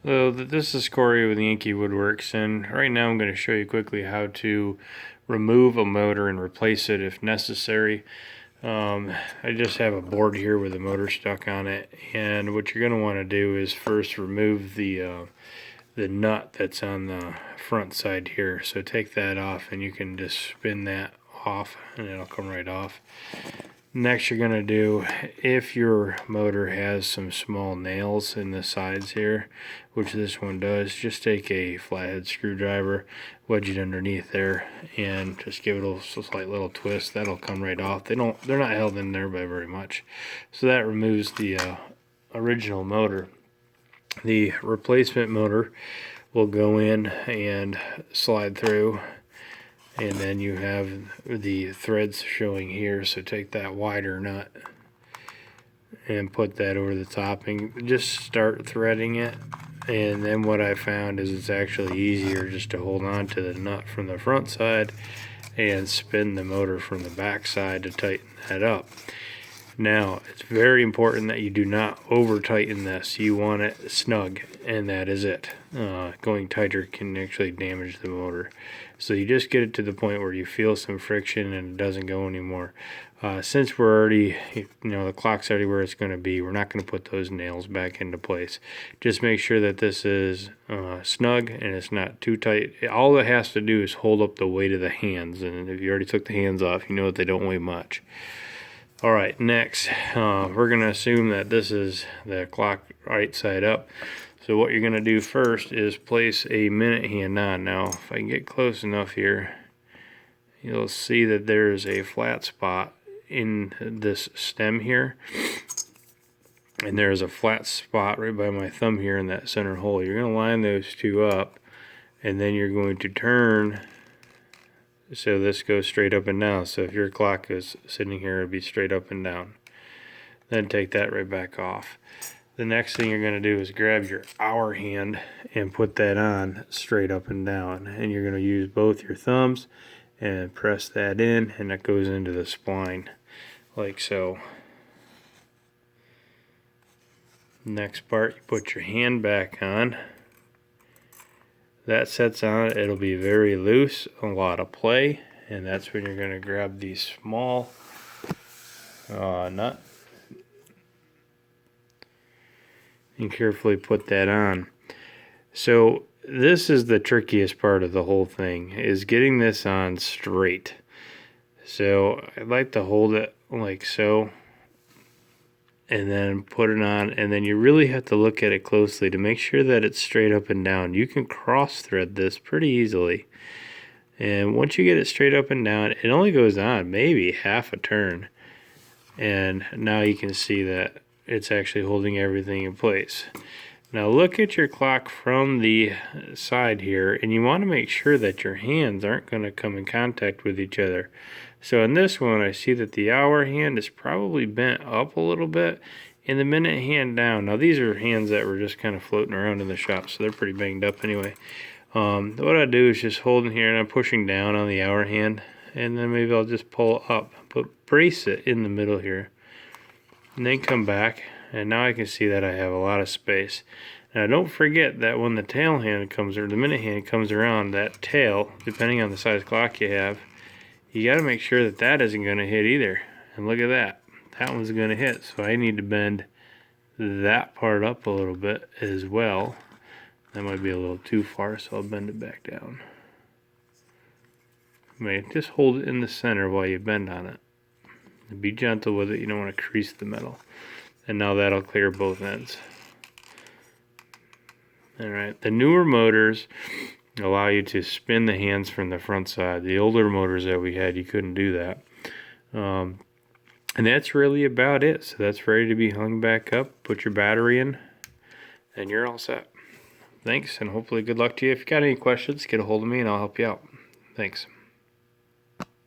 Hello, this is Corey with Yankee Woodworks, and right now I'm going to show you quickly how to remove a motor and replace it if necessary. I just have a board here with a motor stuck on it, and what you're going to want to do is first remove the nut that's on the front side here. So take that off, and you can just spin that off, and it'll come right off. Next, you're going to do, if your motor has some small nails in the sides here, which this one does, just take a flathead screwdriver, wedge it underneath there, and just give it a slight little twist. That'll come right off. They're not held in there by very much. So that removes the original motor. The replacement motor will go in and slide through, and then you have the threads showing here. So take that wider nut and put that over the top and just start threading it. And then what I found is it's actually easier just to hold on to the nut from the front side and spin the motor from the back side to tighten that up. Now, it's very important that you do not over tighten this. You want it snug, and that is it. Going tighter can actually damage the motor. So you just get it to the point where you feel some friction and it doesn't go anymore. Since we're already, the clock's already where it's going to be, we're not going to put those nails back into place. Just make sure that this is snug and it's not too tight. All it has to do is hold up the weight of the hands, and if you already took the hands off, you know that they don't weigh much. Alright, next, we're going to assume that this is the clock right side up. So what you're going to do first is place a minute hand on. Now, if I can get close enough here, you'll see that there's a flat spot in this stem here. And there's a flat spot right by my thumb here in that center hole. You're going to line those two up, and then you're going to turn so this goes straight up and down. So if your clock is sitting here, it'll be straight up and down. Then take that right back off. The next thing you're going to do is grab your hour hand and put that on straight up and down. And you're going to use both your thumbs and press that in, and that goes into the spline like so. Next part, you put your hand back on. That sets on, it'll be very loose, a lot of play, and that's when you're going to grab the small nut and carefully put that on. So this is the trickiest part of the whole thing, is getting this on straight. So I'd like to hold it like so, and then put it on, and then you really have to look at it closely to make sure that it's straight up and down. You can cross thread this pretty easily, and once you get it straight up and down, it only goes on maybe half a turn, and now you can see that it's actually holding everything in place. Now look at your clock from the side here, and you want to make sure that your hands aren't going to come in contact with each other. So in this one, I see that the hour hand is probably bent up a little bit, and the minute hand down. Now these are hands that were just kind of floating around in the shop, so they're pretty banged up anyway. What I do is just hold in here, and I'm pushing down on the hour hand, and then maybe I'll just pull up, but brace it in the middle here, and then come back, and now I can see that I have a lot of space. Now don't forget that when the tail hand comes, or the minute hand comes around, that tail, depending on the size clock you have, you got to make sure that that isn't going to hit either. And look at that. That one's going to hit. So I need to bend that part up a little bit as well. That might be a little too far, so I'll bend it back down. Just hold it in the center while you bend on it. And be gentle with it. You don't want to crease the metal. And now that'll clear both ends. Alright, the newer motors allow you to spin the hands from the front side. The older motors that we had, you couldn't do that. And that's really about it. So that's ready to be hung back up. Put your battery in, and you're all set. Thanks, and hopefully good luck to you. If you got any questions, get a hold of me and I'll help you out. Thanks.